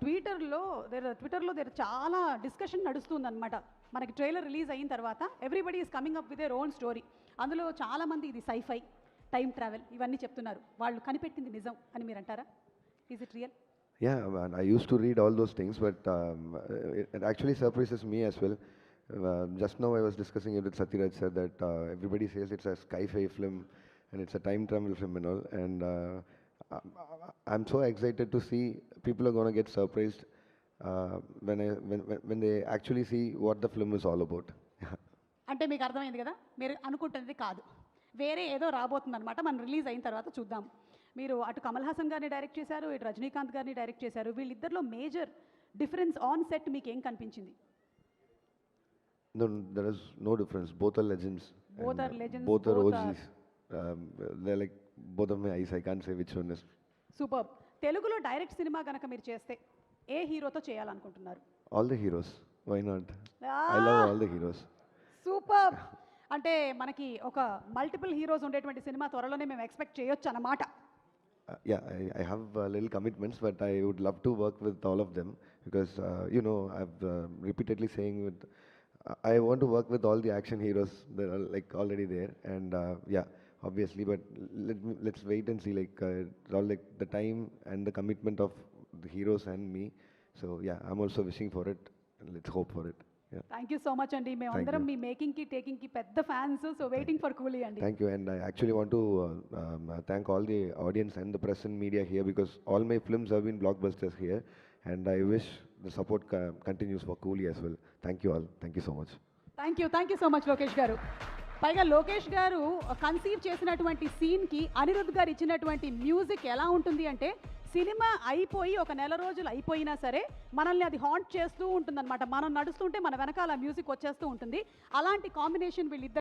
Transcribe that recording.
ట్విట్టర్లో చాలా డిస్కషన్ నడుస్తుందన్నమాట. మనకి ట్రైలర్ రిలీజ్ అయిన తర్వాత everybody is coming up with their own story. అందులో చాలామంది ఇది సైఫై, టైం ట్రావెల్ ఇవన్నీ చెప్తున్నారు. వాళ్ళు కనిపెట్టింది నిజం అని మీరు అంటారా? Is it real? Yeah, man, I used to read all those things, but it actually surprises me as well. Just now I was discussing it with Satyaraj sir that everybody says it's a sci-fi film and it's a time travel film and all, and I'm so excited to see people are going to get surprised when they actually see what the film is all about. అంటే మీకు అర్థమైంది కదా, మీరు అనుకుంటున్నది కాదు, వేరే ఏదో రాబోతుందన్నమాట. మనం release అయిన తర్వాత చూద్దాం. మీరు అటు కమల్ హాసన్ గారిని డైరెక్ట్ చేశారు, ఇటు రజనీకాంత్ గారిని డైరెక్ట్ చేశారు. వీళ్ళిద్దరిలో మేజర్ డిఫరెన్స్ ఆన్ సెట్ మీకు ఏం కనిపించింది? No, there is no difference. Both are legends. Both are legends. Both are OGs. They're like both of my eyes. I can't say which one is. Super. తెలుగులో direct cinema గనక మీరు చేస్తే ఏ హీరోతో చేయాలనుకుంటున్నారు? All the heroes. Why not? I love all the heroes. Super. అంటే మనకి ఒక multiple heroes ఉండేటువంటి సినిమా త్వరలోనే మేము ఎక్స్పెక్ట్ చేయొచ్చు అన్నమాట. Yeah, I have little commitments, but I would love to work with all of them because I've repeatedly saying I want to work with all the action heroes that are like already there, and yeah, obviously, but let's wait and see. Like it's all like the time and the commitment of the heroes and me. So yeah, I'm also wishing for it, and let's hope for it. Yeah. Thank you so much అండి. మేమందరం మీ మేకింగ్కి టేకింగ్కి పెద్ద fans. So waiting for కూలీ అండి. Thank you, and I actually want to thank all the audience and the press and media here because all my films have been blockbusters here, and I wish the support continues for Coolie as well. Thank you all. Thank you so much. Thank you so much Lokesh గారు. పైగా లోకేష్ గారు conceive చేసినటువంటి సీన్కి అనిరుద్ధ్ గారు ఇచ్చినటువంటి music ఎలా ఉంటుంది అంటే, సినిమా అయిపోయి ఒక నెల రోజులు అయిపోయినా సరే మనల్ని అది హాంట్ చేస్తూ ఉంటుందన్నమాట. మనం నడుస్తుంటే మన వెనకాల మ్యూజిక్ వచ్చేస్తూ ఉంటుంది. అలాంటి కాంబినేషన్ వీళ్ళిద్దరు